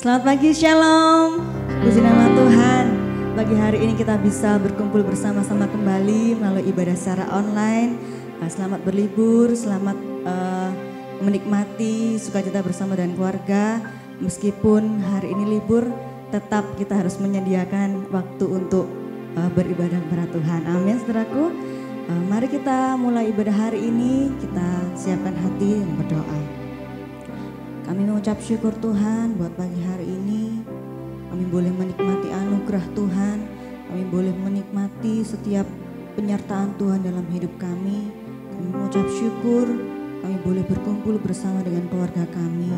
Selamat pagi, Shalom. Puji nama Tuhan. Pagi hari ini kita bisa berkumpul bersama-sama kembali melalui ibadah secara online. Selamat berlibur, selamat menikmati sukacita bersama dengan keluarga. Meskipun hari ini libur, tetap kita harus menyediakan waktu untuk beribadah kepada Tuhan. Amin, saudaraku. Mari kita mulai ibadah hari ini. Kita siapkan hati dan berdoa. Kami mengucap syukur Tuhan buat pagi hari ini. Kami boleh menikmati anugerah Tuhan. Kami boleh menikmati setiap penyertaan Tuhan dalam hidup kami. Kami mengucap syukur kami boleh berkumpul bersama dengan keluarga kami.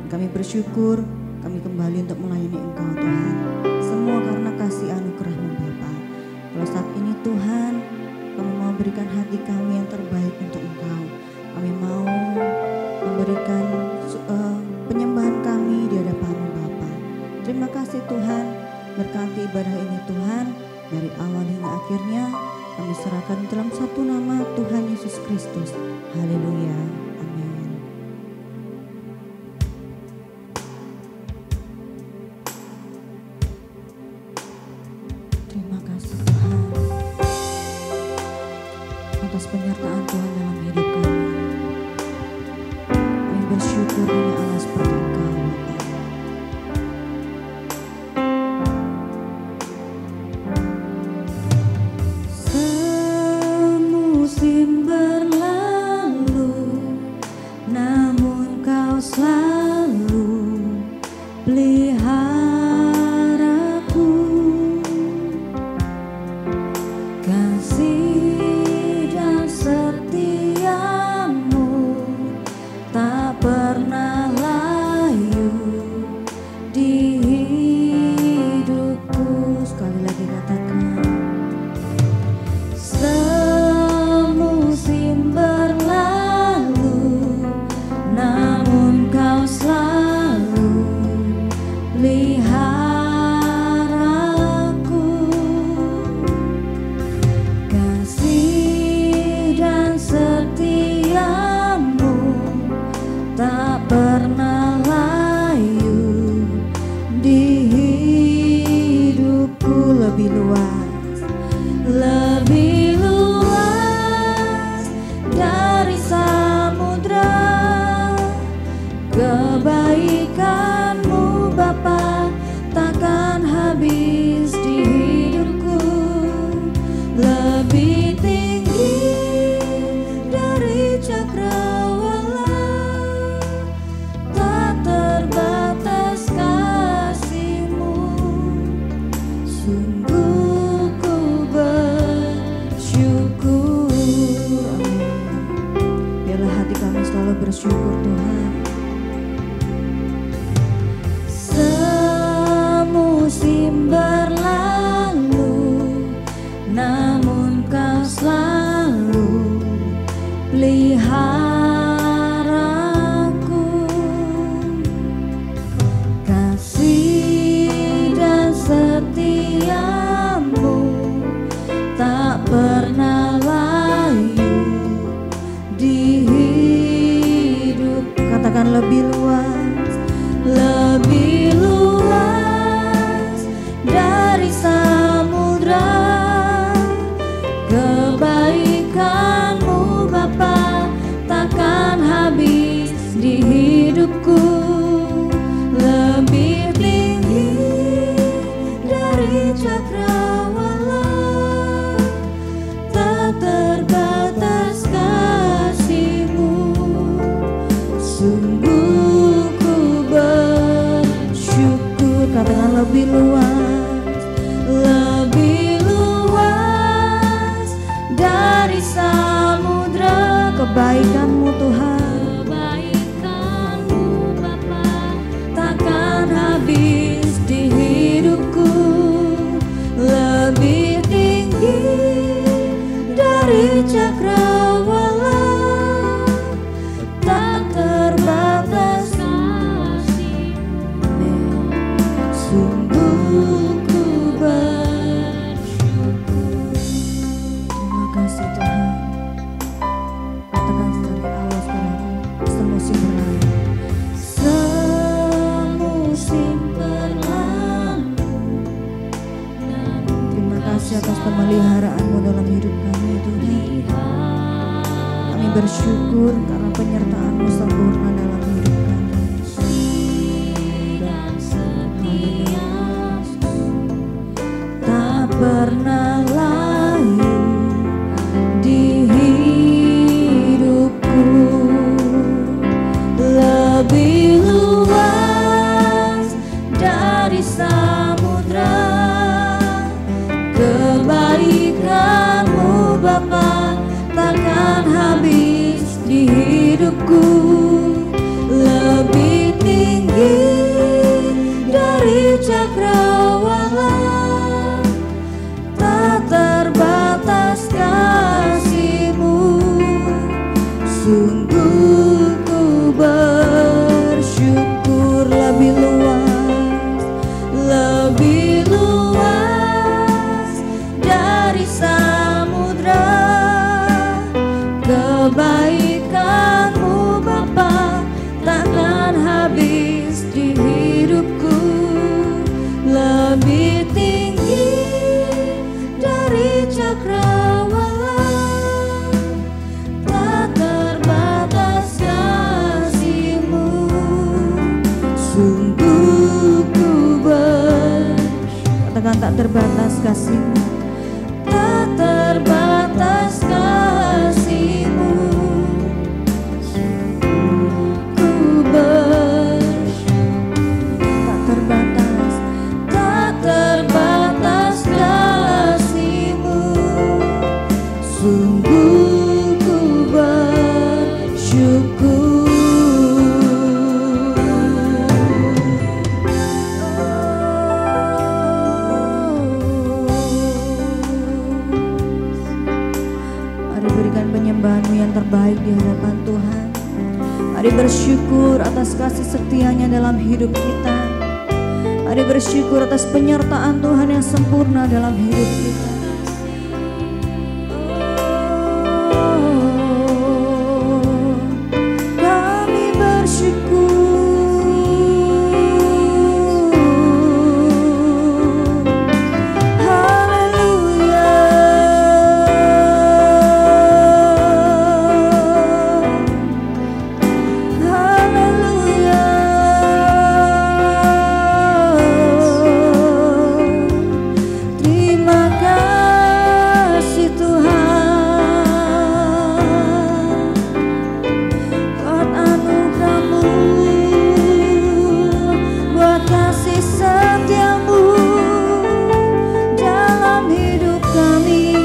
Kami bersyukur kami kembali untuk melayani Engkau Tuhan. Semua karena kasih anugerah-Mu Bapa. Kalau saat ini Tuhan, kami mau berikan hati kami yang terbaik untuk Engkau. Kami mau memberikan penyembahan kami di hadapan-Mu Bapa. Terima kasih Tuhan, berkati ibadah ini Tuhan, dari awal hingga akhirnya kami serahkan dalam satu nama Tuhan Yesus Kristus. Haleluya. Amin. Terima kasih Tuhan atas penyertaan Tuhan dalam hidup kami. Kami bersyukur hanya Allah seperti Engkau Bapa. Semusim berlalu, namun Kau selalu peliharaku. Kasih dan setiamu tak pernah layu di hidupku. Sekali lagi katakan, semusim berlalu, namun Kau selalu peliharaku. Kasih dan setiamu tak pernah layu di hidupku. Lebih luas, lebih luas dari samudra. Kebaikan-Mu Bapa takkan habis di hidupku. Lebih tinggi dari cakrawala, tak terbatas kasih-Mu. Sungguh ku bersyukur. Amin. Biarlah hati kami selalu bersyukur Tuhan. Semusim berlalu, namun Kau selalu peliharaku. Kasih dan setiamu tak pernah layu di hidup. Katakan lebih luas, lebih luas dari samudra. Kebaikan-Mu Bapa takkan habis di hidupku. Lebih tinggi dari cakrawala, tak terbatas kasih-Mu. Sungguh ku bersyukur. Katakan lebih luas, lebih luas dari samudra. Kebaikan-Mu Tuhan, kebaikan-Mu Bapa takkan habis di hidupku. Lebih tinggi dari cakrawala, tak terbatas kasih-Mu. Sungguh ku bersyukur. Terima kasih Tuhan. Katakan dari awal, saudaraku, semusim berlalu, semusim bersyukur karena penyertaan-Mu sempurna dalam hidup kami. Haleluya. Tak pernah layu di hidupku, lebih luas dari samudra. Kebaikan-Mu Bapa takkan habis di hidupku, lebih tinggi dari cakrawala. Tak terbatas kasih-Mu, sungguh ku bersyukur. Lebih luas, lebih luas dari samudra. Kebaikan-Mu Bapa takkan habis di hidupku, lebih tinggi dari cakrawala. Tak terbatas kasih-Mu, sungguh ku katakan tak terbatas kasih-Mu, tak terbatas kasih-Mu. Ku tak terbatas, tak terbatas kasih-Mu, sungguh ku bersyukur. Mari berikan penyembahan-Mu yang terbaik di hadapan Tuhan. Mari bersyukur atas kasih setia-Nya dalam hidup kita. Mari bersyukur atas penyertaan Tuhan yang sempurna dalam hidup kita. Kami bersyukur. Haleluya. Haleluya. Terima kasih Tuhan buat anugerah-Mu, buat kasih setia-Mu dalam hidup kami.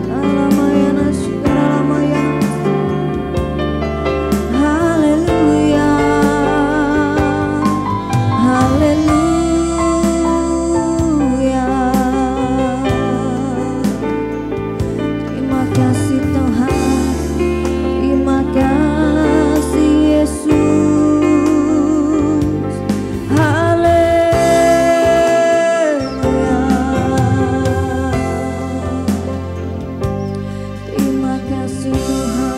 Shalamayana, shalamayana. Haleluya. Haleluya. Terima kasih Tuhan, terima kasih Yesus. Haleluya. Terima kasih Tuhan.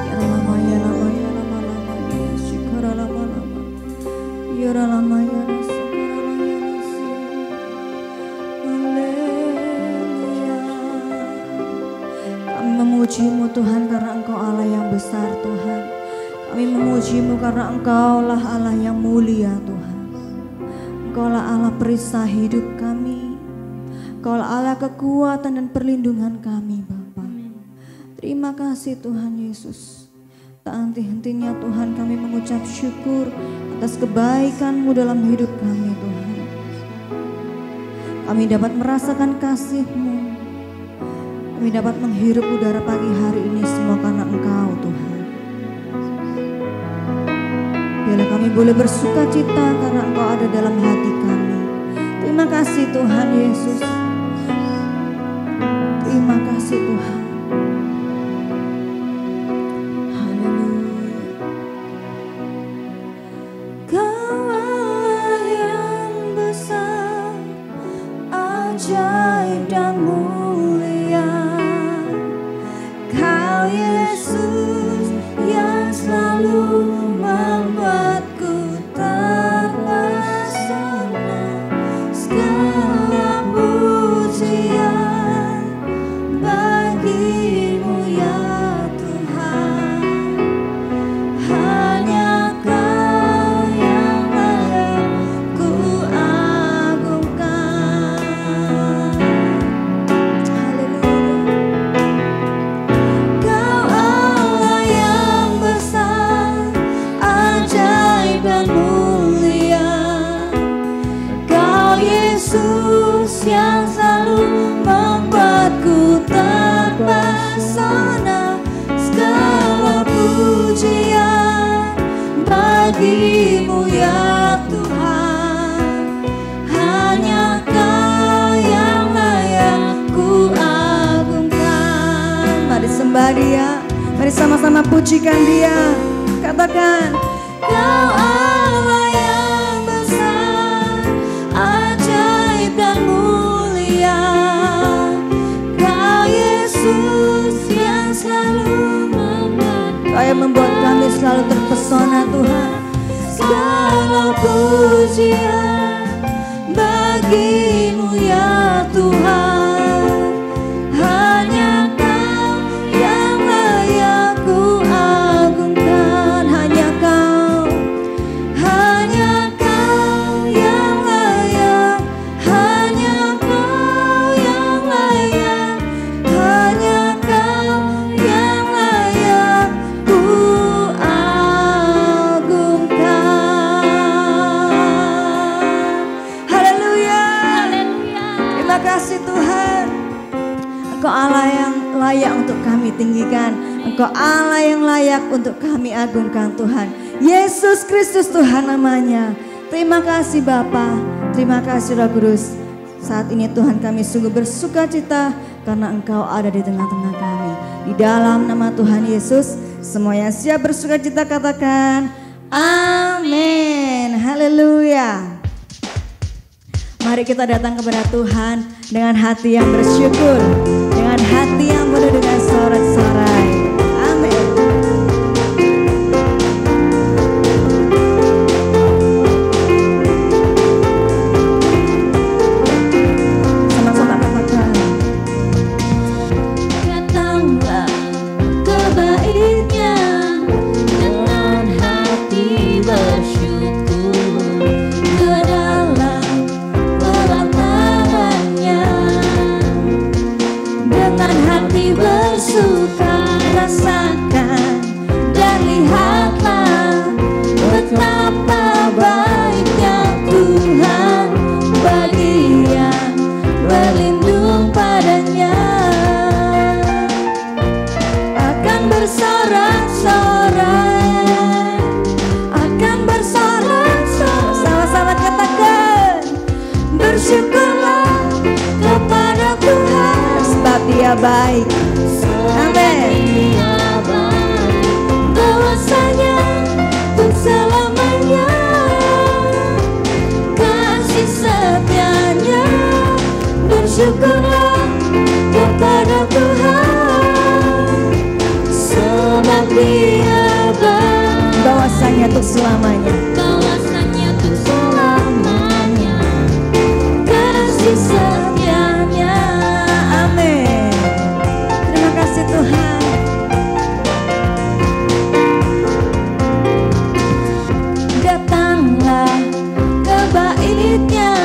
Ya lama ya lama ya lama lama ya syukur lama lama ya lama ya syukur lama ya haleluya. Kami memuji-Mu Tuhan karena Engkau Allah yang besar Tuhan. Kami memuji-Mu karena Engkaulah Allah yang mulia Tuhan. Engkaulah Allah perisai hidup kami. Engkaulah Allah kekuatan dan perlindungan kami Bapa. Terima kasih Tuhan Yesus. Tak henti-hentinya Tuhan kami mengucap syukur atas kebaikan-Mu dalam hidup kami Tuhan. Kami dapat merasakan kasih-Mu. Kami dapat menghirup udara pagi hari ini semua karena Engkau Tuhan. Biarlah kami boleh bersuka cita karena Engkau ada dalam hati kami. Terima kasih Tuhan Yesus. Terima kasih Tuhan. Haleluya. Kau Allah yang besar, ajaib dan mulia. Kau Yesus yang selalu membuatku terpesona. sembah Dia. Mari sama-sama pujikan Dia. Katakan, Kau Allah yang besar, ajaib dan mulia. Kau Yesus yang selalu Kau yang membuat kami selalu terpesona Tuhan. Segala pujian bagi-Mu ya Tuhan. Hanya Kau yang layak ku agungkan. Hanya Kau yang layak. Hanya Kau yang layak. Hanya Kau yang layak ku agungkan. Haleluya. Terima kasih Tuhan. Engkau Allah yang layak untuk kami tinggikan. Engkau Allah yang layak untuk kami agungkan Tuhan. Yesus Kristus Tuhan namanya. Terima kasih Bapa. Terima kasih Roh Kudus. Saat ini Tuhan kami sungguh bersuka cita karena Engkau ada di tengah-tengah kami. Di dalam nama Tuhan Yesus, semua yang siap bersuka cita katakan amin. Haleluya. Mari kita datang kepada Tuhan dengan hati yang bersyukur, dengan hati yang penuh dengan sorak-sorai. Amin. Sama-sama katakan. Datanglah ke bait-Nya dengan hati bersyukur, ke dalam pelatarannya dengan hati bersuka. Rasakan dan lihatlah betapa baiknya Tuhan bagi yang berlindung padanya. Akan bersorak-sorai, akan bersorak-sorai. Sama-sama katakan, bersyukurlah kepada Tuhan sebab Dia baik. Amin. Bahwasanya untuk selamanya kasih setia-Nya. Bersyukurlah kepada Tuhan sebab Dia baik. Bahwasanya untuk selamanya. Bahwasanya untuk selamanya kasih setia-Nya. Amin. Terima kasih Tuhan. Datanglah ke bait-Nya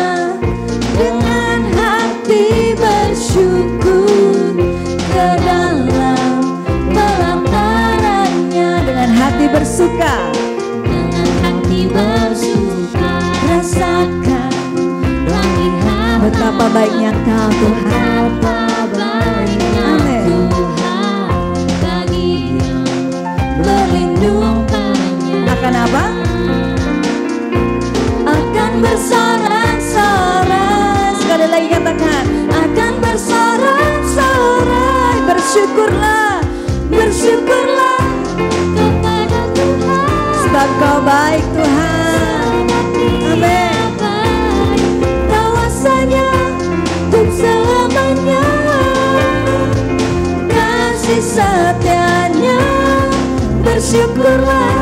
dengan hati bersyukur, ke dalam pelatarannya dengan hati bersuka. Dengan hati bersuka, rasakan dan lihat betapa baiknya Kau Tuhan. Betapa baiknya Tuhan bagi yang berlindung padanya. Akan apa? Akan bersorak-sorai. Sekali lagi katakan, akan bersorak-sorai. Bersyukurlah, bersyukurlah kepada Tuhan sebab Kau baik Tuhan. Amin. Bahwasanya untuk selamanya kasih setia-Nya. Bersyukurlah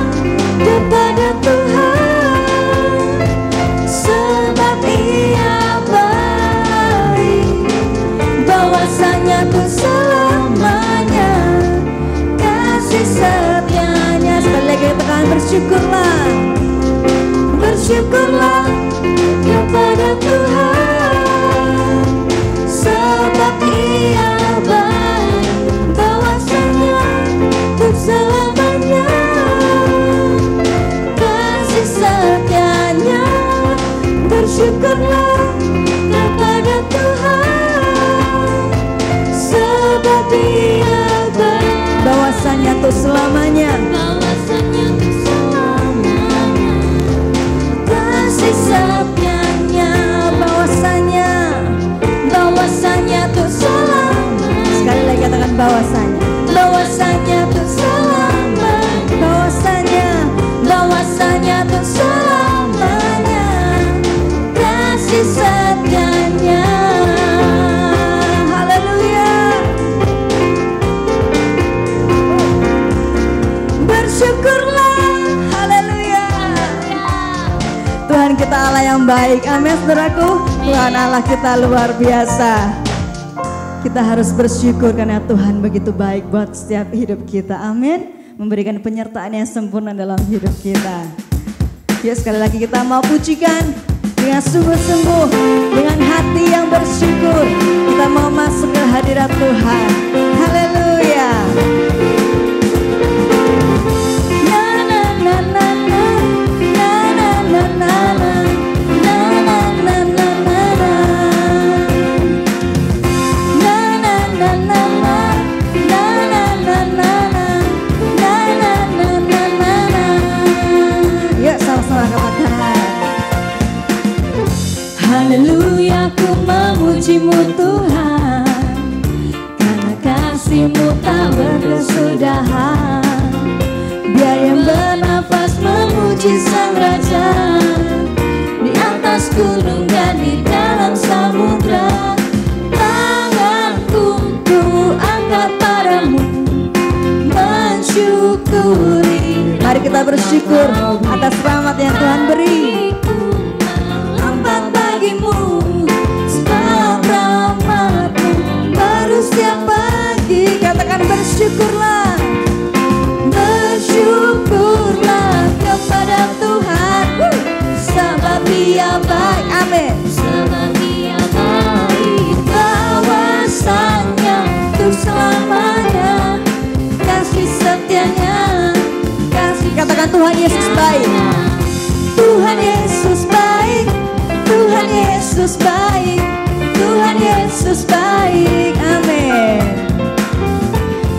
kepada Tuhan sebab Ia baik. Bahwasanya untuk selamanya kasih setia-Nya. Sekali lagi katakan, bersyukurlah, bersyukurlah kepada Tuhan sebab Ia baik. Bahwasanya untuk selamanya kasih setia-Nya. Bersyukurlah kepada Tuhan sebab Dia baik. Bahwasanya untuk selamanya. Bahwasanya untuk selamanya kasih setia-Nya. Bahwasanya, bahwasanya untuk selamanya. Sekali lagi katakan bahwasanya. Bahwasanya kita Allah yang baik. Amin saudaraku. Tuhan Allah kita luar biasa. Kita harus bersyukur karena Tuhan begitu baik buat setiap hidup kita. Amin. Memberikan penyertaan yang sempurna dalam hidup kita. Ya, sekali lagi kita mau pujikan dengan sungguh-sungguh, dengan hati yang bersyukur. Kita mau masuk ke hadirat Tuhan. Haleluya. Haleluya, ku memuji-Mu Tuhan, karena kasih-Mu tak berkesudahan. Biar yang bernafas memuji Sang Raja, di atas gunung dan di dalam samudra. Tanganku ku angkat padamu, mensyukuri. Mari kita bersyukur atas rahmat yang Tuhan beri. Sebab rahmat-Mu baru setiap pagi. Katakan bersyukurlah. Bersyukurlah kepada Tuhan, sebab Dia baik. Amin. Sebab Dia baik, bahwasanya untuk selamanya kasih setianya, kasih. Katakan Tuhan Yesus baik. Tuhan Yesus baik, Tuhan Yesus baik, Tuhan Yesus baik. Amin.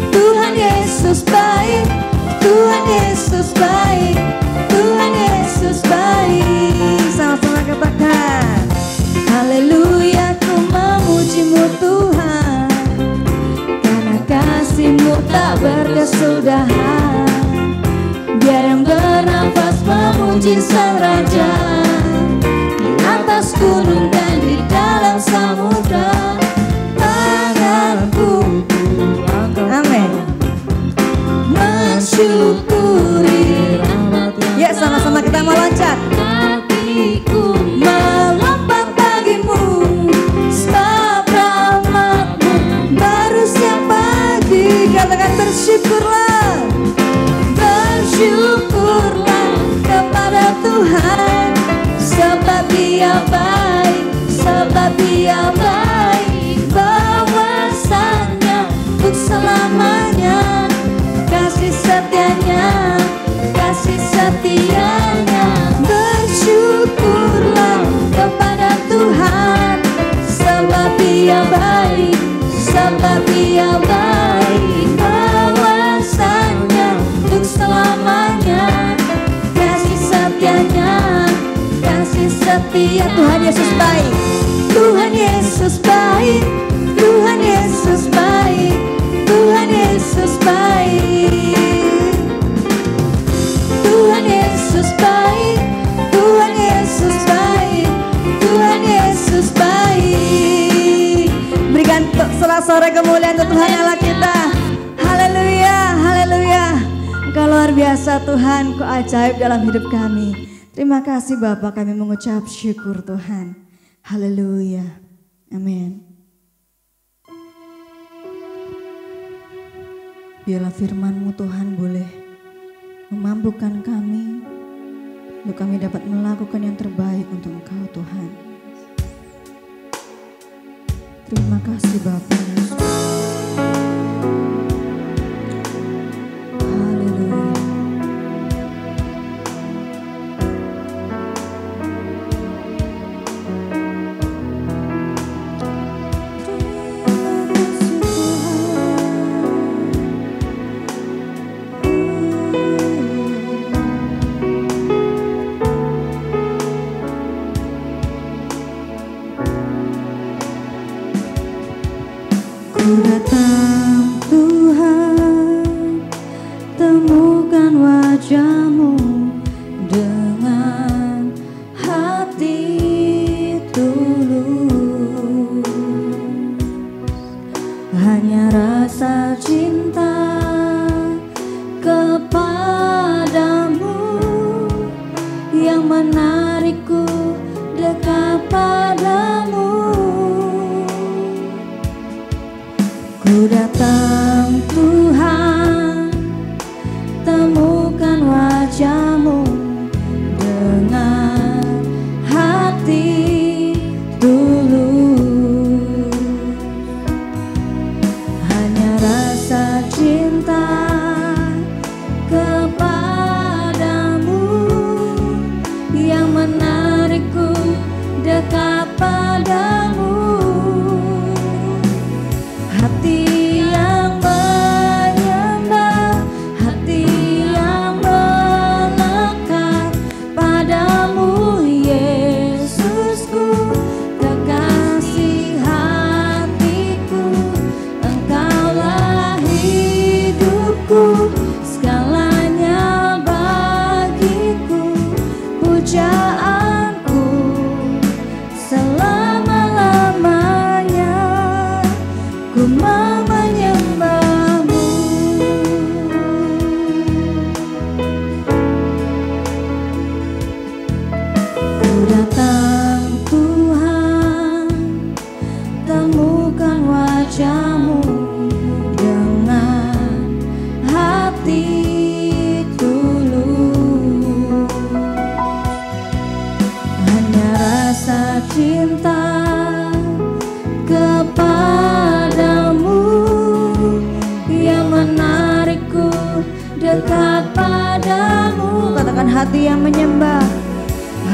Tuhan Yesus baik, Tuhan Yesus baik, Tuhan Yesus baik. Sama-sama katakan. Haleluya, ku memuji-Mu Tuhan, karena kasih-Mu tak berkesudahan. Biar yang bernafas memuji Sang Raja, di atas gunung dan di dalam samudra. Tanganku Amin. mensyukuri. Ya, sama-sama kita mau loncat. Kakiku melompat bagimu, sebab rahmat-Mu baru setiap pagi. Katakan bersyukurlah. Bersyukurlah kepada Tuhan, sebab Dia baik, sebab Dia baik, bahwasanya untuk selamanya kasih setianya, kasih setianya. Bersyukurlah kepada Tuhan, sebab Dia baik, sebab Dia baik, bahwasanya untuk selamanya kasih setianya, kasih setia. Tuhan Yesus baik. Tuhan Yesus baik, Tuhan Yesus baik, Tuhan Yesus baik. Tuhan Yesus baik, Tuhan Yesus baik, Tuhan Yesus baik. Berikan sorak-sorai kemuliaan untuk Tuhan Allah kita. Haleluya, haleluya. Engkau luar biasa Tuhan, Kau ajaib dalam hidup kami. Terima kasih Bapa, kami mengucap syukur Tuhan. Haleluya. Amin. Biarlah firman-Mu Tuhan boleh memampukan kami, untuk kami dapat melakukan yang terbaik untuk Engkau Tuhan. Terima kasih Bapa Yesus. Haleluya. Ku datang Tuhan, temukan wajah-Mu dengan hati tulus. Hanya rasa cinta kepadamu yang menarikku datang Tuhan, temukan wajah-Mu dengan hati tulus. Hanya rasa cinta kepadamu yang menarikku dekat padamu. Hati yang menyembah, hati yang melekat padamu, Yesusku, kekasih hatiku. Engkaulah hidupku, segalanya bagiku. Pujaanku selama-lamanya, ku mau menyembah-Mu. Ku datang Tuhan, temukan wajah-Mu dengan hati tulus. Hanya rasa cinta kepadamu yang menarikku dekat padamu. Katakan hati yang menyembah,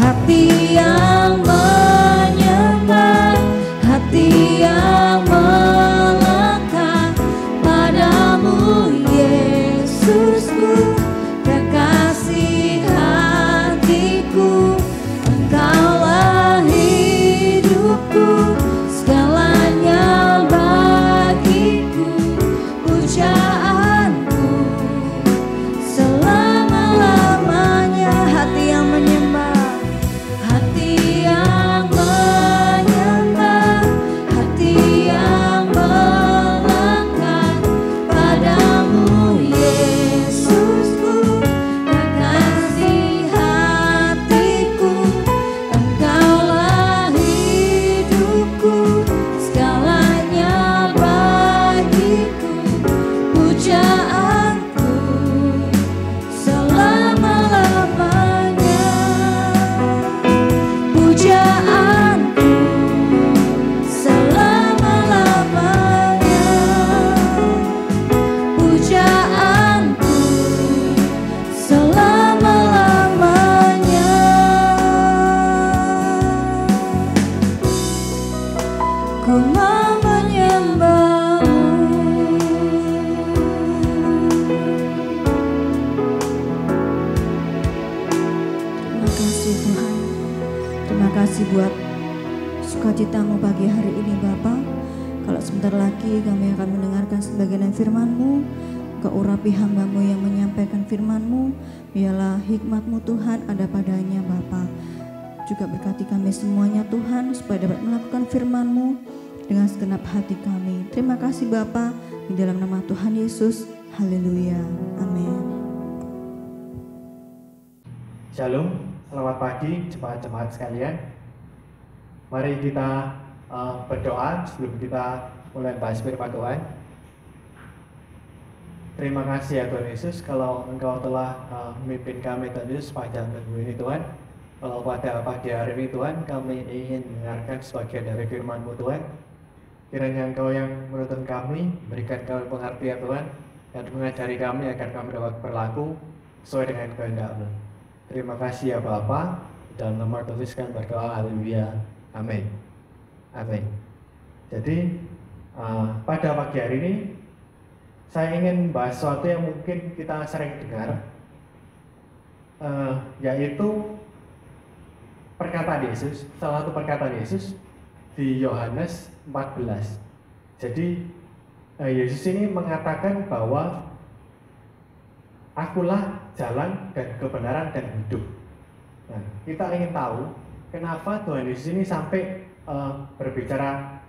hati yang menyembah, hati yang melekat padamu, Yesusku, kekasih hatiku. Engkaulah hidupku, segalanya bagiku. Pujaanku selama-lamanya. Hati yang menyembah, hati yang menyembah, hati yang melekat padamu, Yesusku, kekasih hatiku. Engkaulah hidupku, segalanya bagiku. Pujaanku selama-lamanya. Pujaanku selama-lamanya. Pujaanku selama-lamanya. Ku mau menyembah-Mu. Terima kasih Tuhan. Terima kasih buat sukacita-Mu pagi hari ini Bapa. Kalau sebentar lagi kami akan mendengarkan sebagian firman-Mu, Kau urapi hamba-Mu yang menyampaikan firman-Mu. Biarlah hikmat-Mu Tuhan ada padanya Bapa. Juga berkati kami semuanya Tuhan, supaya dapat melakukan firman-Mu dengan segenap hati kami. Terima kasih Bapa, di dalam nama Tuhan Yesus. Haleluya. Amin. Shalom, selamat pagi jemaat-jemaat sekalian. Mari kita berdoa sebelum kita mulai bahas firman Tuhan. Terima kasih ya Tuhan Yesus, kalau Engkau telah memimpin kami Tuhan Yesus sepanjang minggu ini Tuhan. Kalau pada pagi hari ini Tuhan, kami ingin mendengarkan sebagian dari firman-Mu Tuhan. Kiranya Engkau yang menuntun kami, berikan kami pengertian Tuhan, dan mengajari kami agar kami dapat berlaku sesuai dengan kehendak-Mu. Terima kasih ya Bapa, dalam nama Tuhan kami berdoa, haleluya, amin. Amin. Jadi pada pagi hari ini saya ingin bahas sesuatu yang mungkin kita sering dengar, yaitu perkataan Yesus, salah satu perkataan Yesus di Yohanes 14. Jadi Yesus ini mengatakan bahwa Akulah jalan dan kebenaran dan hidup. Nah, kita ingin tahu kenapa Tuhan Yesus ini sampai berbicara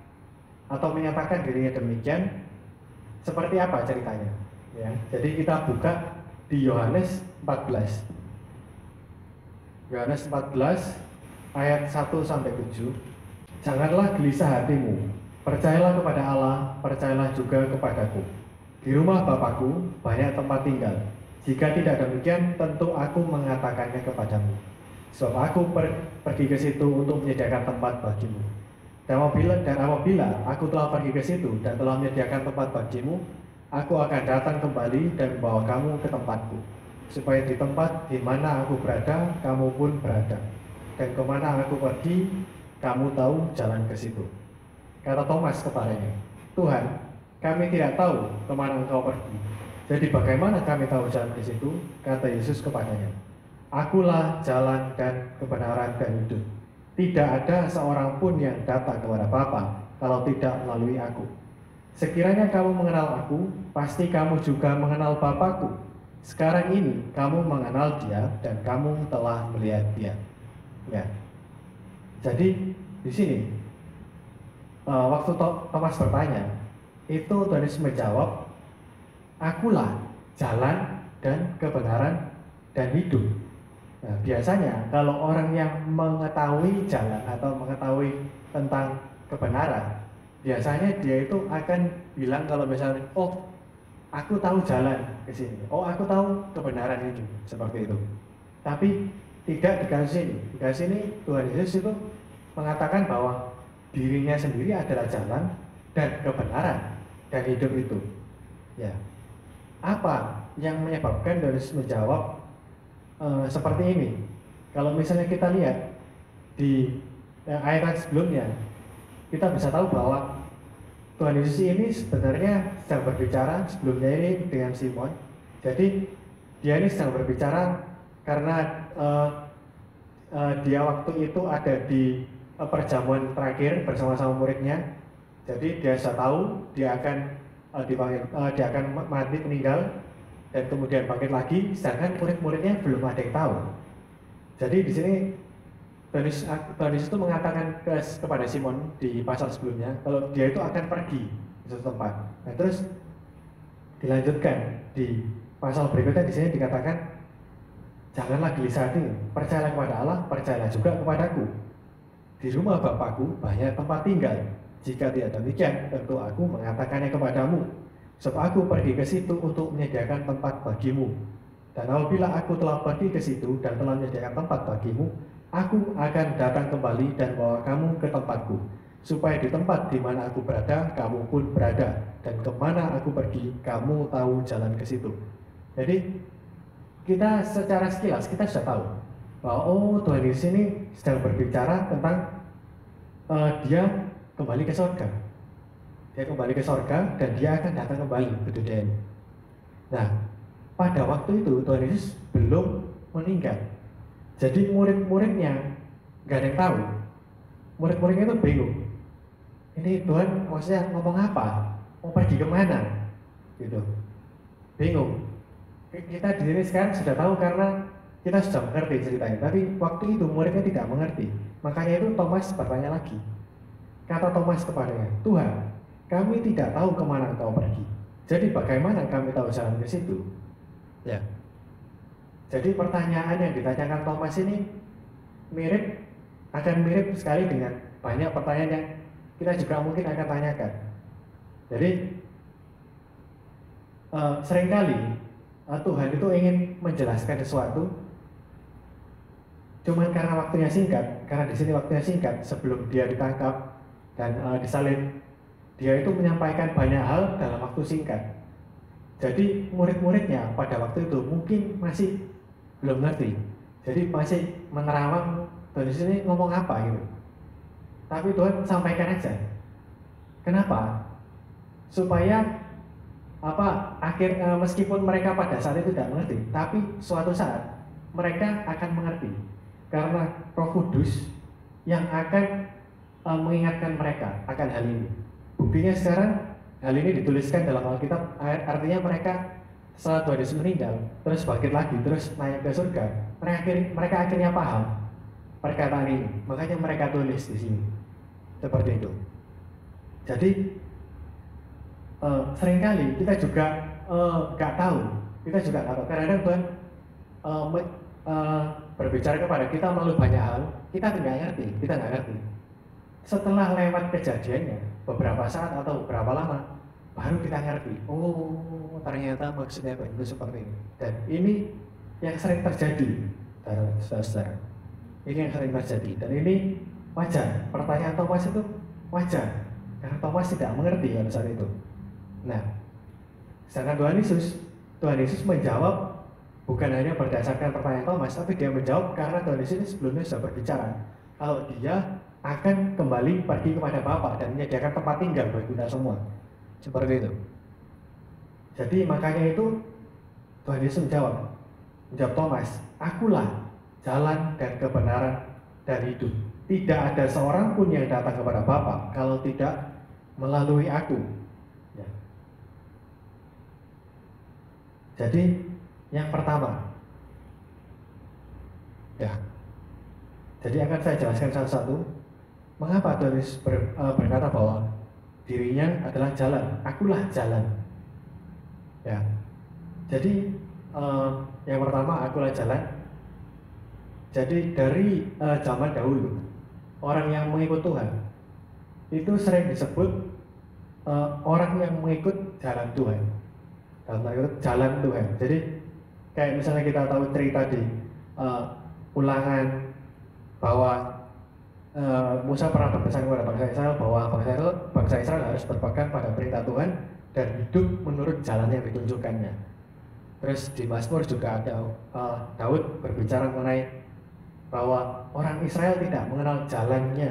atau menyatakan dirinya demikian. Seperti apa ceritanya? Ya, jadi kita buka di Yohanes 14. Yohanes 14 ayat 1-7. Janganlah gelisah hatimu. Percayalah kepada Allah, percayalah juga kepadaku. Di rumah Bapakku banyak tempat tinggal. Jika tidak demikian, tentu aku mengatakannya kepadamu. Sebab aku pergi ke situ untuk menyediakan tempat bagimu. Dan apabila aku telah pergi ke situ dan telah menyediakan tempat bagimu, aku akan datang kembali dan membawa kamu ke tempatku, supaya di tempat di mana aku berada, kamu pun berada. Dan kemana aku pergi, kamu tahu jalan ke situ. Kata Thomas kepadanya, Tuhan, kami tidak tahu kemana engkau pergi. Jadi bagaimana kami tahu jalan ke situ? Kata Yesus kepadanya, Akulah jalan dan kebenaran dan hidup. Tidak ada seorang pun yang datang kepada Bapa kalau tidak melalui aku. Sekiranya kamu mengenal aku, pasti kamu juga mengenal Bapakku. Sekarang ini kamu mengenal dia dan kamu telah melihat dia. Ya. Jadi di sini waktu Thomas bertanya, itu Tuhan Yesus menjawab, Akulah jalan dan kebenaran dan hidup. Nah, biasanya kalau orang yang mengetahui jalan atau mengetahui tentang kebenaran, biasanya dia itu akan bilang kalau misalnya, oh aku tahu jalan ke sini, oh aku tahu kebenaran itu, seperti itu. Tapi tidak dikasih ini Tuhan Yesus itu mengatakan bahwa dirinya sendiri adalah jalan dan kebenaran dan hidup itu. Ya, apa yang menyebabkan Tuhan Yesus menjawab seperti ini? Kalau misalnya kita lihat di ayat sebelumnya, kita bisa tahu bahwa Tuhan Yesus ini sebenarnya sedang berbicara sebelumnya ini dengan Simon. Jadi dia ini sedang berbicara karena dia waktu itu ada di perjamuan terakhir bersama-sama muridnya. Jadi dia sudah tahu dia akan dia akan mati, meninggal, dan kemudian bangkit lagi, sedangkan murid-muridnya belum ada yang tahu. Jadi di sini Tuhan Yesus itu mengatakan kepada Simon di pasal sebelumnya kalau dia itu akan pergi ke suatu tempat. Nah, terus dilanjutkan di pasal berikutnya, di sini dikatakan janganlah gelisah hati, percayalah kepada Allah, percayalah juga kepadaku. Di rumah Bapakku banyak tempat tinggal. Jika tidak demikian, tentu aku mengatakannya kepadamu. Sebab aku pergi ke situ untuk menyediakan tempat bagimu. Dan apabila aku telah pergi ke situ dan telah menyediakan tempat bagimu, aku akan datang kembali dan bawa kamu ke tempatku, supaya di tempat di mana aku berada, kamu pun berada. Dan kemana aku pergi, kamu tahu jalan ke situ. Jadi kita secara sekilas kita sudah tahu bahwa oh Tuhan Yesus ini sedang berbicara tentang dia kembali ke surga. Dia kembali ke surga dan dia akan datang kembali ke dunia ini. Nah, pada waktu itu Tuhan Yesus belum meninggal. Jadi murid-muridnya nggak ada yang tahu. Murid-muridnya itu bingung. Ini Tuhan maksudnya ngomong apa? Mau pergi kemana? Gitu. Bingung. Kita di sini sekarang sudah tahu karena kita sudah mengerti ceritanya. Tapi waktu itu muridnya tidak mengerti. Makanya itu Thomas bertanya lagi. Kata Thomas kepadanya, Tuhan, kami tidak tahu kemana engkau pergi. Jadi bagaimana kami tahu jalan ke situ? Ya. Jadi pertanyaan yang ditanyakan Thomas ini akan mirip sekali dengan banyak pertanyaan yang kita juga mungkin akan tanyakan. Jadi seringkali Tuhan itu ingin menjelaskan sesuatu, cuman karena waktunya singkat, karena di sini waktunya singkat sebelum dia ditangkap dan disalib, dia itu menyampaikan banyak hal dalam waktu singkat. Jadi murid-muridnya pada waktu itu mungkin masih belum ngerti, jadi masih menerawang Tuhan Yesus ini ngomong apa gitu. Tapi Tuhan sampaikan aja. Kenapa? Supaya meskipun mereka pada saat itu tidak mengerti, tapi suatu saat mereka akan mengerti karena Roh Kudus yang akan mengingatkan mereka akan hal ini. Buktinya sekarang hal ini dituliskan dalam Alkitab, artinya mereka setelah Tuhan Yesus meninggal, terus bangkit lagi, terus naik ke surga, mereka akhirnya paham perkataan ini, makanya mereka tulis di sini seperti itu. Jadi seringkali kita juga nggak tahu, kadang-kadang Tuhan berbicara kepada kita melalui banyak hal, kita nggak ngerti. Setelah lewat kejadiannya, beberapa saat atau beberapa lama baru kita ngerti, oh ternyata maksudnya itu seperti ini. Dan ini yang sering terjadi, saudara. Ini yang sering terjadi dan ini wajar. Pertanyaan Thomas itu wajar karena Thomas tidak mengerti pada saat itu. Nah, sedangkan Tuhan Yesus menjawab bukan hanya berdasarkan pertanyaan Thomas, tapi dia menjawab karena Tuhan Yesus sebelumnya sudah berbicara kalau dia akan kembali pergi kepada Bapa dan menyediakan tempat tinggal bagi kita semua. Seperti itu. Jadi makanya itu Tuhan Yesus menjawab Thomas, akulah jalan dan kebenaran dan hidup. Tidak ada seorang pun yang datang kepada Bapa kalau tidak melalui aku. Ya. Jadi yang pertama, ya. Jadi akan saya jelaskan satu-satu. Mengapa Tuhan Yesus berkata bahwa dirinya adalah jalan, akulah jalan. Ya. Jadi yang pertama, akulah jalan. Jadi dari zaman dahulu orang yang mengikut Tuhan itu sering disebut orang yang mengikut jalan Tuhan. Jalan Tuhan. Jadi kayak misalnya kita tahu cerita di Ulangan bahwa Musa pernah berpesan kepada bangsa Israel bahwa bangsa Israel harus berpegang pada perintah Tuhan dan hidup menurut jalan yang ditunjukkannya. Terus di Mazmur juga ada Daud berbicara mengenai bahwa orang Israel tidak mengenal jalannya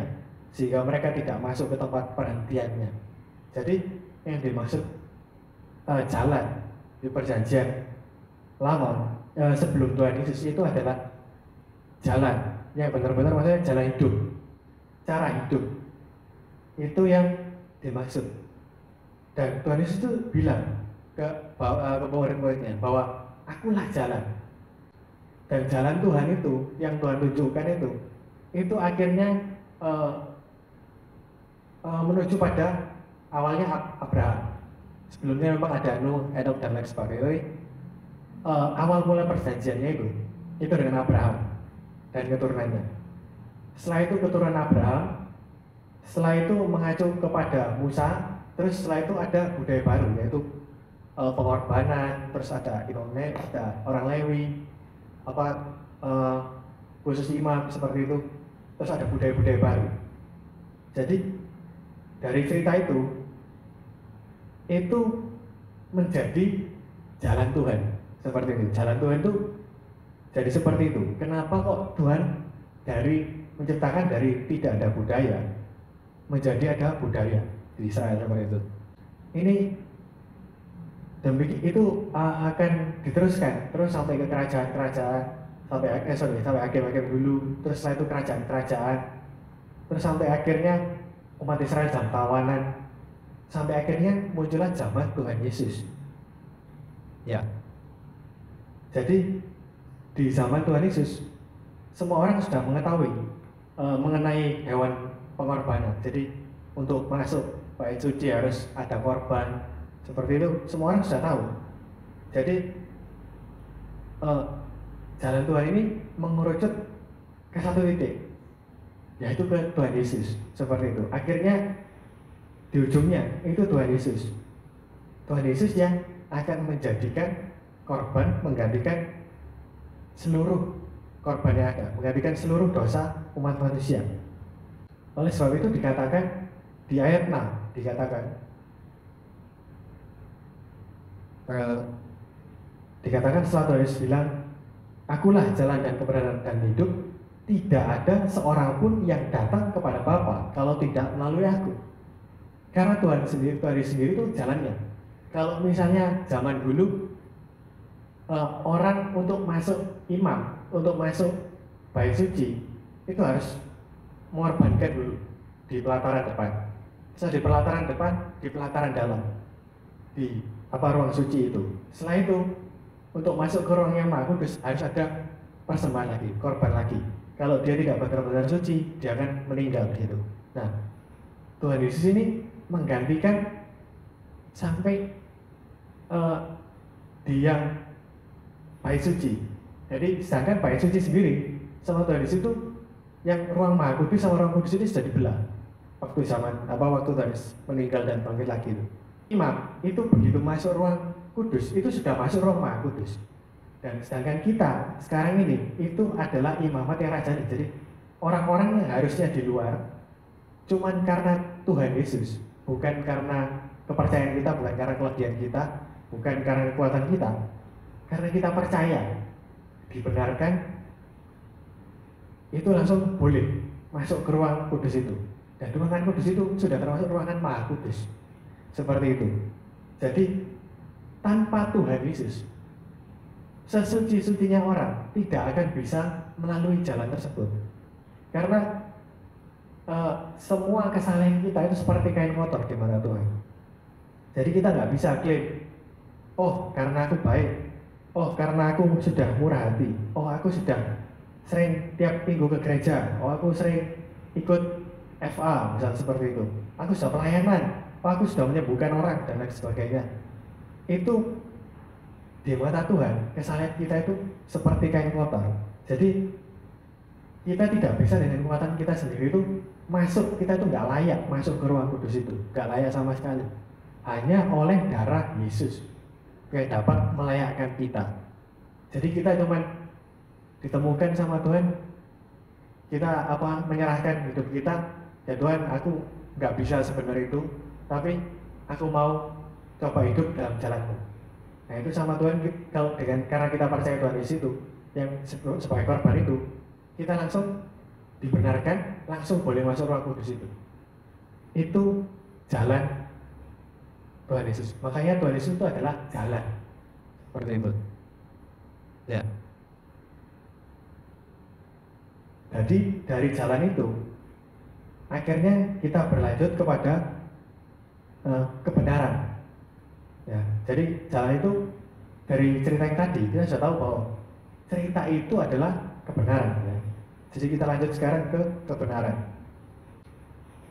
sehingga mereka tidak masuk ke tempat perhentiannya. Jadi yang dimaksud jalan di perjanjian lama sebelum Tuhan Yesus itu adalah jalan yang benar-benar maksudnya jalan hidup, cara hidup itu yang dimaksud. Dan Tuhan Yesus itu bilang ke murid-muridnya bahwa akulah jalan. Dan jalan Tuhan itu yang Tuhan tunjukkan itu akhirnya menuju pada awalnya Abraham. Sebelumnya memang ada Nuh, Enoch dan lain sebagainya. Awal mulai perjanjiannya itu dengan Abraham dan keturunannya. Setelah itu keturunan Abraham, setelah itu mengacu kepada Musa, terus setelah itu ada budaya baru yaitu pengorbanan, terus ada ada orang Lewi, khusus imam seperti itu, terus ada budaya-budaya baru. Jadi dari cerita itu menjadi jalan Tuhan seperti itu. Jalan Tuhan itu jadi seperti itu. Kenapa kok Tuhan menciptakan dari tidak ada budaya menjadi ada budaya di Israel seperti itu? Ini demikian itu akan diteruskan terus sampai ke kerajaan-kerajaan, sampai hakim-hakim dulu, terus setelah itu kerajaan-kerajaan, terus sampai akhirnya umat Israel dalam tawanan, sampai akhirnya muncullah zaman Tuhan Yesus. Ya. Jadi di zaman Tuhan Yesus semua orang sudah mengetahui mengenai hewan pengorbanan. Jadi untuk masuk bait suci harus ada korban. Seperti itu semua orang sudah tahu. Jadi jalan Tuhan ini mengerucut ke satu titik, yaitu ke Tuhan Yesus. Seperti itu. Akhirnya di ujungnya itu Tuhan Yesus. Tuhan Yesus yang akan menjadikan korban, menggantikan seluruh korban yang ada, menggantikan seluruh dosa umat manusia. Oleh sebab itu dikatakan di ayat 6 dikatakan setelah Tuhan Yesus bilang, akulah jalan dan kebenaran dan hidup, tidak ada seorang pun yang datang kepada Bapa kalau tidak melalui aku. Karena Tuhan Yesus sendiri itu jalannya. Kalau misalnya zaman dulu orang untuk masuk imam, untuk masuk bait suci itu harus mengorbankan dulu di pelataran depan. Setelah di pelataran depan, di pelataran dalam, di ruang suci itu. Setelah itu untuk masuk ke ruang yang Maha Kudus harus ada persembahan lagi, korban lagi. Kalau dia tidak benar-benar suci, dia akan meninggal gitu. Nah, Tuhan Yesus ini menggantikan sampai di yang bait suci. Jadi sedangkan bait suci sendiri sama Tuhan Yesus itu yang ruang Maha Kudus sama ruang kudus ini sudah dibelah. waktu Tuhan Yesus meninggal dan bangkit lagi itu. Imam itu begitu masuk ruang kudus itu sudah masuk ruang Maha Kudus. Dan sedangkan kita sekarang ini itu adalah imamat yang rajani. Jadi orang-orang yang harusnya di luar cuman karena Tuhan Yesus, bukan karena kepercayaan kita, bukan karena kelebihan kita, bukan karena kekuatan kita. Karena kita percaya, dibenarkan, itu langsung boleh masuk ke ruang kudus itu. Dan ruangan kudus itu sudah termasuk ruangan Maha Kudus. Seperti itu. Jadi tanpa Tuhan Yesus, sesuci-sucinya orang tidak akan bisa melalui jalan tersebut. Karena semua kesalahan kita itu seperti kain kotor di mata Tuhan. Jadi kita nggak bisa klaim, oh karena aku baik, oh karena aku sudah murah hati, oh aku sudah sering tiap minggu ke gereja, oh aku sering ikut FA, misalnya seperti itu, aku sudah pelayanan, oh aku sudah menyembuhkan orang dan lain sebagainya. Itu di mata Tuhan, kesalahan kita itu seperti kain kotor. Jadi kita tidak bisa dengan kekuatan kita sendiri itu masuk, kita itu nggak layak masuk ke ruang kudus itu, nggak layak sama sekali. Hanya oleh darah Yesus yang dapat melayakkan kita. Jadi kita cuma ditemukan sama Tuhan, kita menyerahkan hidup kita, ya Tuhan aku nggak bisa sebenarnya itu, tapi aku mau coba hidup dalam jalanmu. Nah itu sama Tuhan, kalau karena kita percaya Tuhan Yesus itu yang sebagai korban itu, kita langsung dibenarkan, langsung boleh masuk ruang kudus itu. Itu jalan Tuhan Yesus. Makanya Tuhan Yesus itu adalah jalan. Seperti itu. Ya. Jadi dari jalan itu akhirnya kita berlanjut kepada kebenaran. Ya, jadi jalan itu dari cerita yang tadi kita sudah tahu bahwa cerita itu adalah kebenaran. Ya. Jadi kita lanjut sekarang ke kebenaran.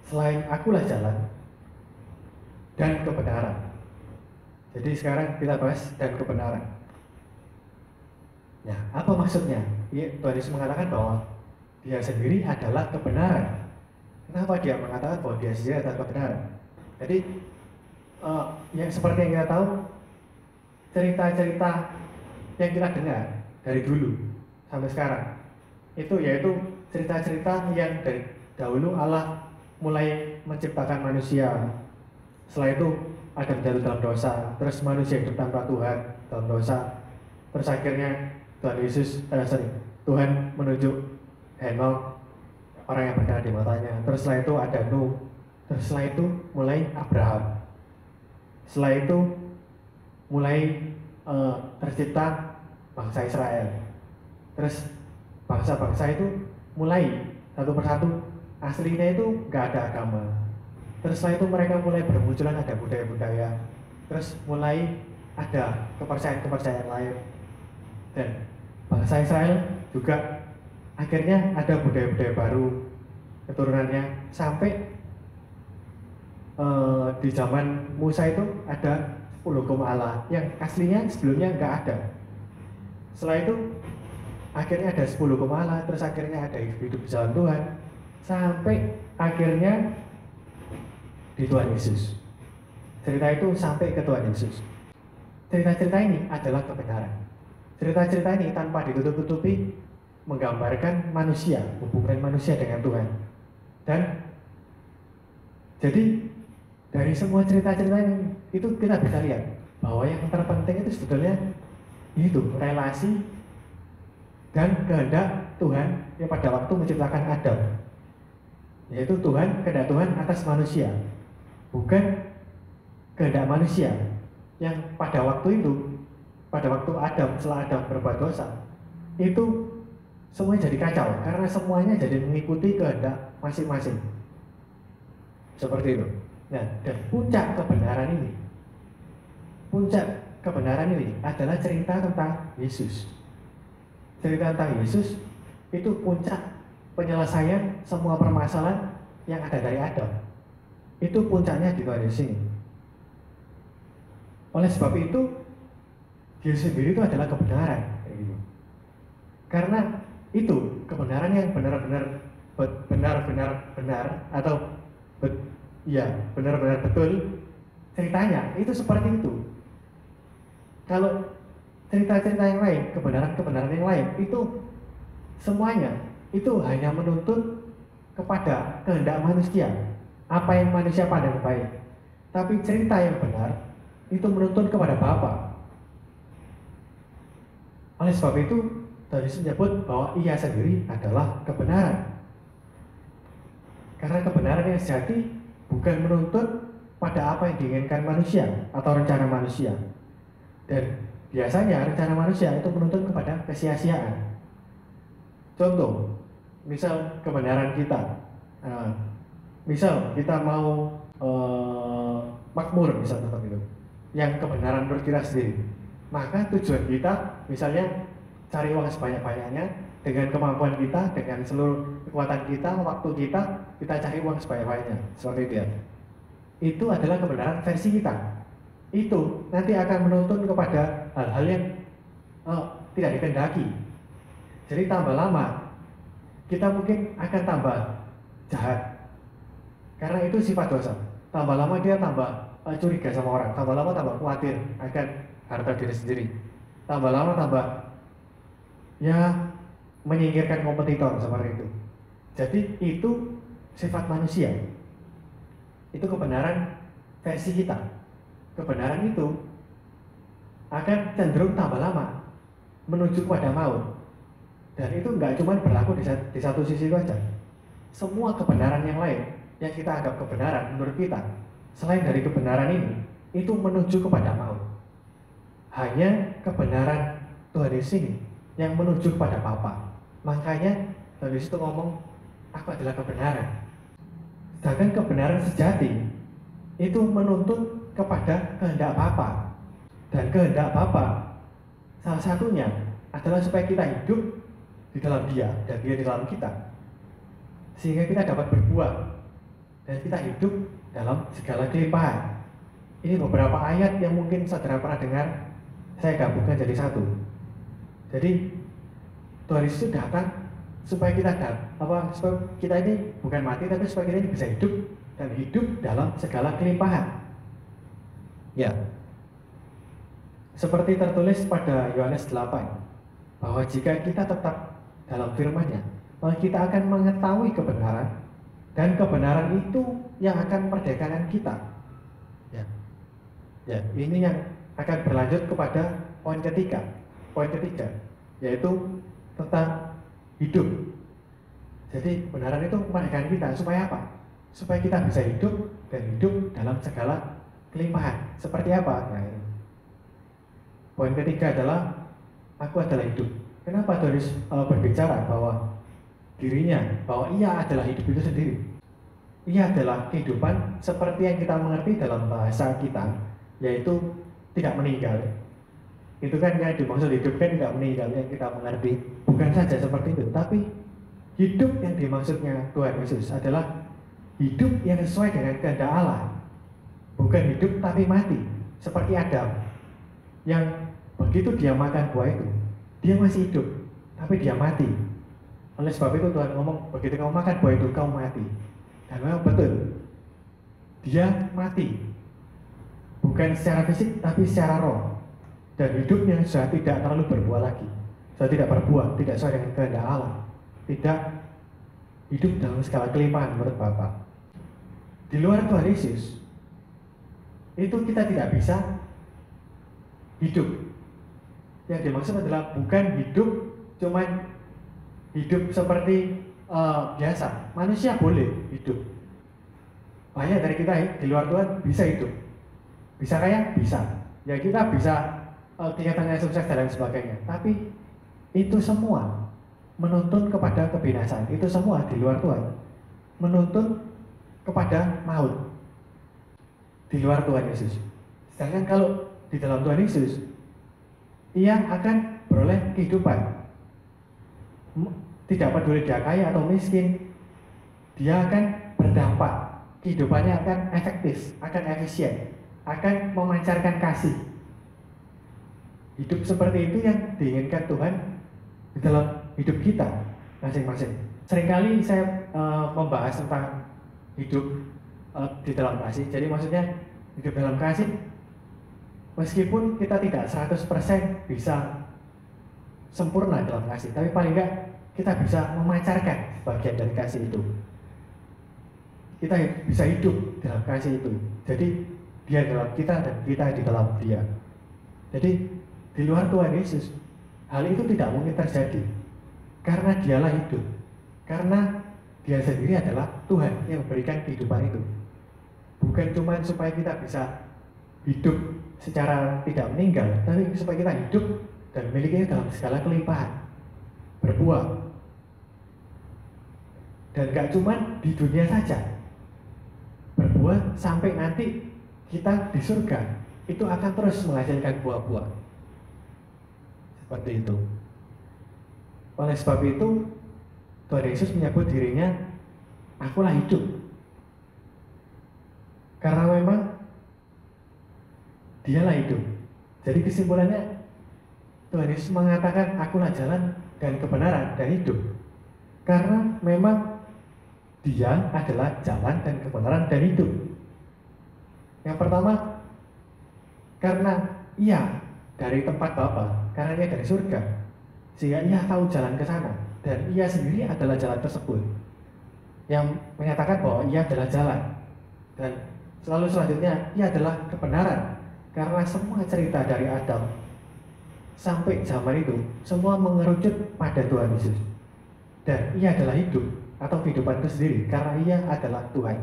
Selain akulah jalan dan kebenaran. Jadi sekarang kita bahas dan kebenaran. Ya, apa maksudnya? Tuhan Yesus mengatakan bahwa Dia sendiri adalah kebenaran. Kenapa Dia mengatakan bahwa Dia sendiri adalah kebenaran? Jadi yang seperti yang kita tahu, cerita-cerita yang kita dengar dari dulu sampai sekarang itu yaitu cerita-cerita yang dari dahulu Allah mulai menciptakan manusia. Setelah itu Adam jatuh dalam dosa, terus manusia hidup tanpa Tuhan dalam dosa, terus akhirnya Tuhan menunjuk Henok, orang yang berkenan di matanya. Terus setelah itu ada Nuh, terus setelah itu mulai Abraham. Setelah itu mulai tercipta bangsa Israel. Terus bangsa-bangsa itu mulai satu persatu aslinya itu nggak ada agama. Terus setelah itu mereka mulai bermunculan, ada budaya-budaya. Terus mulai ada kepercayaan-kepercayaan lain. Dan bangsa Israel juga akhirnya ada budaya-budaya baru keturunannya sampai di zaman Musa itu ada 10 hukum Allah yang aslinya sebelumnya nggak ada. Setelah itu akhirnya ada 10 hukum Allah, terus akhirnya ada hidup di jalan Tuhan sampai akhirnya di Tuhan Yesus. Cerita itu sampai ke Tuhan Yesus. Cerita-cerita ini adalah kebenaran. Cerita-cerita ini tanpa ditutup-tutupi menggambarkan manusia, hubungan manusia dengan Tuhan. Dan jadi dari semua cerita-cerita ini itu kita bisa lihat bahwa yang terpenting itu sebetulnya itu relasi dan kehendak Tuhan yang pada waktu menciptakan Adam, yaitu kehendak Tuhan atas manusia, bukan kehendak manusia yang pada waktu itu, pada waktu setelah Adam berbuat dosa, itu semuanya jadi kacau karena semuanya jadi mengikuti kehendak masing-masing. Seperti itu. Nah, dan puncak kebenaran ini adalah cerita tentang Yesus. Cerita tentang Yesus itu puncak penyelesaian semua permasalahan yang ada dari Adam. Itu puncaknya di Tuhan Yesus ini. Oleh sebab itu, Dia sendiri itu adalah kebenaran. Karena itu kebenaran yang benar-benar benar atau Ya, benar-benar betul ceritanya itu seperti itu. Kalau cerita-cerita yang lain, kebenaran-kebenaran yang lain itu semuanya itu hanya menuntut kepada kehendak manusia, apa yang manusia pandang baik. Tapi cerita yang benar itu menuntut kepada Bapa. Oleh sebab itu, Yesus menyebut bahwa Ia sendiri adalah kebenaran. Karena kebenaran yang sejati bukan menuntut pada apa yang diinginkan manusia atau rencana manusia. Dan biasanya rencana manusia itu menuntut kepada kesia-siaan. Contoh, misal kebenaran kita, misal kita mau makmur, misal seperti itu, yang kebenaran menurut kita sendiri, maka tujuan kita misalnya cari uang sebanyak-banyaknya dengan kemampuan kita, dengan seluruh kekuatan kita, waktu kita cari uang sebanyak-banyaknya, seperti itu ya. Itu adalah kebenaran versi kita. Itu nanti akan menuntun kepada hal-hal yang tidak dikehendaki. Jadi tambah lama kita mungkin akan tambah jahat, karena itu sifat dosa. Tambah lama dia tambah curiga sama orang, tambah lama tambah khawatir akan harta diri sendiri, tambah lama tambah ya menyingkirkan kompetitor seperti itu. Jadi itu sifat manusia. Itu kebenaran versi kita. Kebenaran itu akan cenderung tambah lama menuju kepada maut. Dan itu nggak cuma berlaku di satu sisi saja. Semua kebenaran yang lain yang kita anggap kebenaran menurut kita, selain dari kebenaran ini, itu menuju kepada maut. Hanya kebenaran Tuhan Yesus ini yang menuju kepada Bapa. Makanya Tuhan Yesus itu ngomong, aku adalah kebenaran. Sedangkan kebenaran sejati itu menuntut kepada kehendak Bapa. Dan kehendak Bapa salah satunya adalah supaya kita hidup di dalam Dia dan Dia di dalam kita, sehingga kita dapat berbuah dan kita hidup dalam segala kelimpahan. Ini beberapa ayat yang mungkin saudara pernah dengar, saya gabungkan jadi satu. Jadi Tuhan Yesus datang supaya supaya kita ini bukan mati, tapi supaya kita ini bisa hidup dan hidup dalam segala kelimpahan. Ya, seperti tertulis pada Yohanes 8, bahwa jika kita tetap dalam firman-Nya, maka kita akan mengetahui kebenaran, dan kebenaran itu yang akan merdekakan kita. Ya, ini yang akan berlanjut kepada poin ketiga, yaitu tentang hidup. Jadi kebenaran itu merdekakan kita supaya apa? Supaya kita bisa hidup dan hidup dalam segala kelimpahan. Seperti apa? Nah, poin ketiga adalah aku adalah hidup. Kenapa Tuhan Yesus berbicara bahwa dirinya, bahwa Ia adalah hidup itu sendiri? Ia adalah kehidupan seperti yang kita mengerti dalam bahasa kita, yaitu tidak meninggal. Itu kan yang dimaksud hidup kan tidak meninggal yang kita mengerti. Bukan saja seperti itu, tapi hidup yang dimaksudnya Tuhan Yesus adalah hidup yang sesuai dengan kehendak Allah. Bukan hidup tapi mati, seperti Adam, yang begitu dia makan buah itu, dia masih hidup, tapi dia mati. Oleh sebab itu Tuhan ngomong, begitu kamu makan buah itu, kamu mati. Dan memang betul, dia mati. Bukan secara fisik, tapi secara roh. Dan hidupnya sudah tidak terlalu berbuah lagi. Sudah tidak berbuah, tidak sesuai dengan kehendak Allah. Tidak hidup dalam segala kelimpahan menurut Bapa. Di luar Tuhan Yesus, itu kita tidak bisa hidup. Yang dimaksud adalah bukan hidup cuman hidup seperti biasa. Manusia boleh hidup. Banyak dari kita di luar Tuhan bisa hidup. Bisa kaya? Bisa. Ya kita bisa kelihatannya sukses dan lain sebagainya. Tapi itu semua menuntun kepada kebinasaan. Itu semua di luar Tuhan menuntun kepada maut. Di luar Tuhan Yesus. Sedangkan kalau di dalam Tuhan Yesus, Ia akan beroleh kehidupan. Tidak peduli dia kaya atau miskin, dia akan berdampak. Kehidupannya akan efektif, akan efisien, akan memancarkan kasih. Hidup seperti itu yang diinginkan Tuhan di dalam hidup kita masing-masing. Seringkali saya membahas tentang hidup di dalam kasih. Jadi maksudnya hidup dalam kasih, meskipun kita tidak 100% bisa sempurna dalam kasih, tapi paling enggak kita bisa memancarkan bagian dari kasih itu. Kita bisa hidup dalam kasih itu. Jadi dia dalam kita dan kita di dalam dia. Jadi di luar Tuhan Yesus, hal itu tidak mungkin terjadi. Karena dialah hidup. Karena dia sendiri adalah Tuhan yang memberikan kehidupan itu. Bukan cuma supaya kita bisa hidup secara tidak meninggal, tapi supaya kita hidup dan memilikinya dalam segala kelimpahan, berbuah. Dan gak cuma di dunia saja, berbuah sampai nanti kita di surga, itu akan terus menghasilkan buah-buah. Seperti itu. Oleh sebab itu, Tuhan Yesus menyebut dirinya, akulah hidup. Karena memang dialah hidup. Jadi kesimpulannya, Tuhan Yesus mengatakan akulah jalan dan kebenaran dan hidup. Karena memang dia adalah jalan dan kebenaran dan hidup. Yang pertama, karena ia dari tempat Bapa, karena ia dari surga, sehingga ia tahu jalan ke sana, dan ia sendiri adalah jalan tersebut, yang menyatakan bahwa ia adalah jalan. Dan selalu selanjutnya, ia adalah kebenaran, karena semua cerita dari Adam sampai zaman itu semua mengerucut pada Tuhan Yesus. Dan ia adalah hidup atau kehidupan itu sendiri, karena ia adalah Tuhan.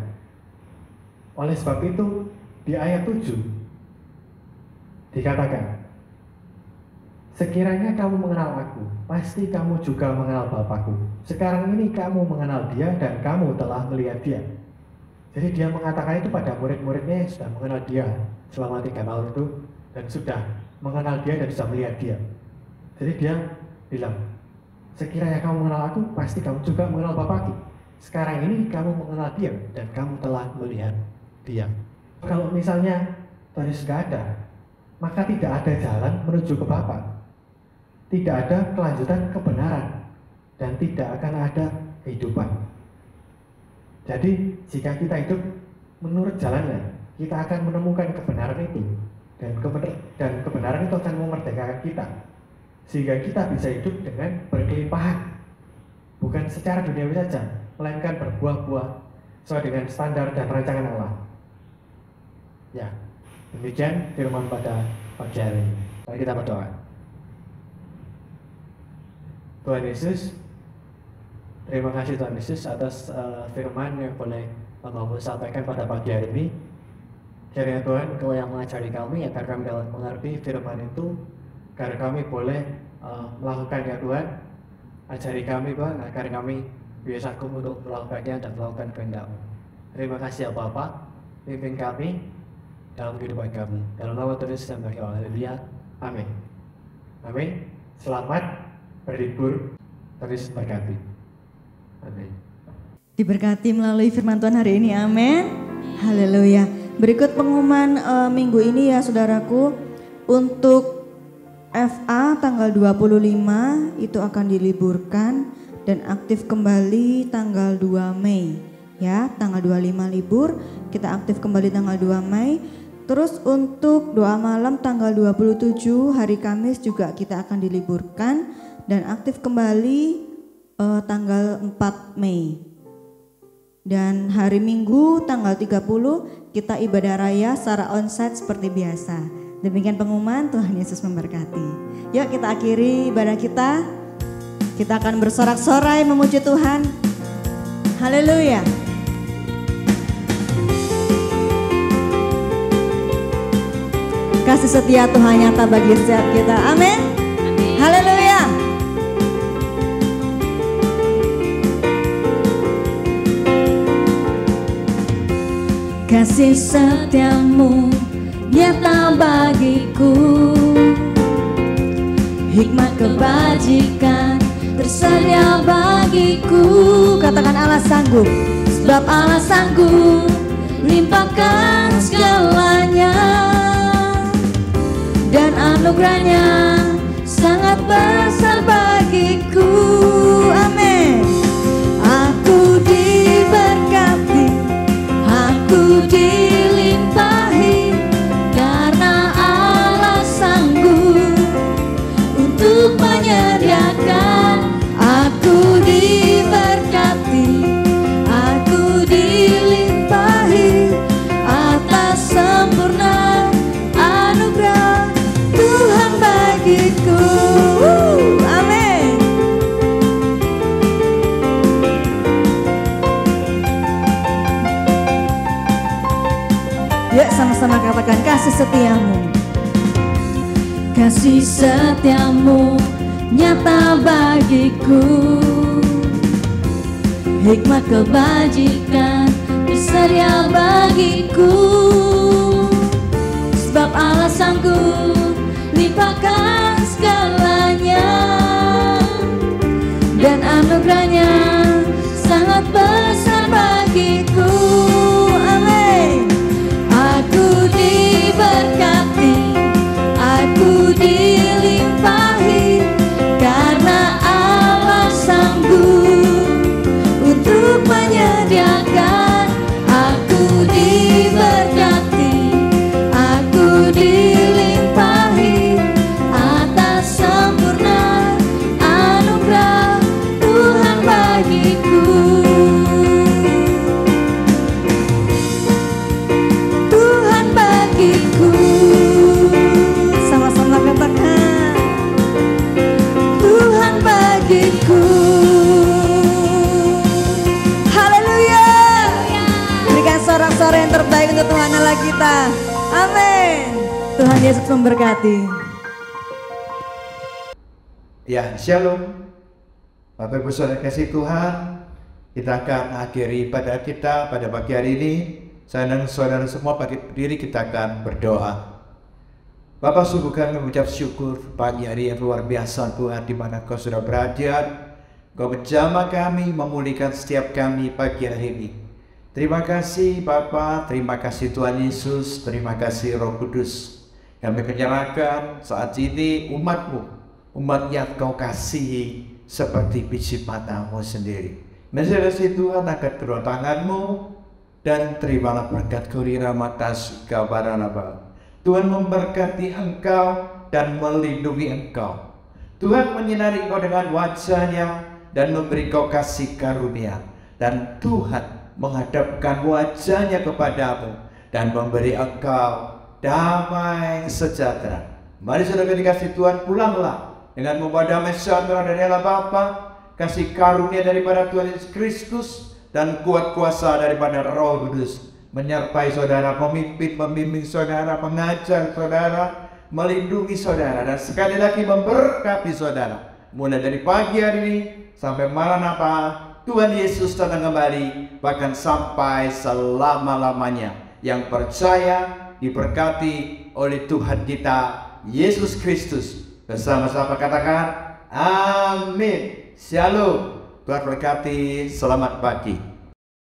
Oleh sebab itu, di ayat 7 dikatakan, sekiranya kamu mengenal aku, pasti kamu juga mengenal Bapakku. Sekarang ini kamu mengenal dia dan kamu telah melihat dia. Jadi dia mengatakan itu pada murid-muridnya yang sudah mengenal dia selama 3 tahun itu, dan sudah mengenal dia dan sudah melihat dia. Jadi dia bilang, sekiranya kamu mengenal aku, pasti kamu juga mengenal Bapakku. Sekarang ini kamu mengenal dia dan kamu telah melihat dia. Kalau misalnya Tuhan Yesus gak ada, maka tidak ada jalan menuju ke Bapa. Tidak ada kelanjutan kebenaran dan tidak akan ada kehidupan. Jadi jika kita hidup menurut jalannya, kita akan menemukan kebenaran itu, dan kebenaran itu akan memerdekakan kita, sehingga kita bisa hidup dengan berkelimpahan, bukan secara duniawi saja, melainkan berbuah-buah sesuai dengan standar dan rancangan Allah. Ya, demikian firman pada pagi hari ini. Mari kita berdoa. Tuhan Yesus, terima kasih Tuhan Yesus atas firman yang boleh Bapak sampaikan pada pagi hari ini. Kiranya Tuhan, Engkau yang mengajari kami agar kami dapat mengerti firman itu, agar kami boleh melakukan ya Tuhan. Ajari kami Tuhan, agar kami bisa sanggup untuk melakukannya dan melakukan kehendak-Mu. Terima kasih ya Bapa, pimpin kami dalam kehidupan kami. Dalam nama Tuhan Yesus dan berdoa. Haleluya. Amin. Amin. Selamat berlibur, terus berkati. Amin. Diberkati melalui firman Tuhan hari ini, amin. Haleluya. Berikut pengumuman minggu ini ya saudaraku. Untuk FA tanggal 25 itu akan diliburkan dan aktif kembali tanggal 2 Mei. Ya, tanggal 25 libur, kita aktif kembali tanggal 2 Mei. Terus untuk doa malam tanggal 27 hari Kamis juga kita akan diliburkan dan aktif kembali tanggal 4 Mei. Dan hari Minggu tanggal 30 kita ibadah raya secara onsite seperti biasa. Demikian pengumuman, Tuhan Yesus memberkati. Yuk kita akhiri ibadah kita. Kita akan bersorak-sorai memuji Tuhan. Haleluya. Kasih setia Tuhan nyata bagi setiap kita. Amin. Haleluya. Kasih setiamu nyata bagiku, hikmat kebajikan tersedia bagiku. Katakan Allah sanggup, sebab Allah sanggup limpahkan segalanya, dan anugerahnya sangat besar bagiku. Amin. Aku diberkati, aku kasih setiamu. Kasih setiamu nyata bagiku, hikmat kebajikan bersedia bagiku. Sebab Allah sanggup limpahkan segalanya, dan anugerahnya sangat besar bagiku. Amin. Aku diberkati, aku dilimpahi, karena Allah sanggup untuk menyediakan. Aku diberkati, aku dilimpahi atas sempurna anugerah Tuhan bagiku. Tuhan bagiku. Sama-sama katakan, Tuhan bagiku. haleluya. Berikan sorak-sorai yang terbaik untuk Tuhan Allah kita. Amin. Tuhan Yesus memberkati. Ya, shalom. Bapak Ibu Saudara kasih Tuhan, kita akan akhiri ibadah kita pada pagi hari ini. Saya dan saudara semua berdiri, kita akan berdoa. Bapak, sungguh kami mengucap syukur pagi hari yang luar biasa Tuhan, di mana Kau sudah berada. Kau menjamah kami, memulihkan setiap kami pagi hari ini. Terima kasih Bapa, terima kasih Tuhan Yesus, terima kasih Roh Kudus. Kami menyerahkan saat ini umat-Mu, umat yang Kau kasihi seperti biji matamu sendiri. Menyerahkan Tuhan akan kedua tangan-Mu, dan terimalah berkat kuri rahmat kasih kepada Bapa. Tuhan memberkati engkau dan melindungi engkau. Tuhan menyinari engkau dengan wajah-Nya dan memberi kau kasih karunia. Dan Tuhan menghadapkan wajah-Nya kepadamu dan memberi engkau damai sejahtera. Mari saudara dikasih Tuhan, pulanglah dengan membawa damai sejahtera dari Allah Bapa, kasih karunia daripada Tuhan Yesus Kristus, dan kuat kuasa daripada Roh Kudus menyertai saudara, memimpin, membimbing saudara, mengajar saudara, melindungi saudara, dan sekali lagi memberkati saudara. Mulai dari pagi hari ini sampai malam apa, Tuhan Yesus datang kembali, bahkan sampai selama-lamanya. Yang percaya diberkati oleh Tuhan kita Yesus Kristus. Bersama-sama katakan amin. Shalom. Tuhan berkati, selamat pagi.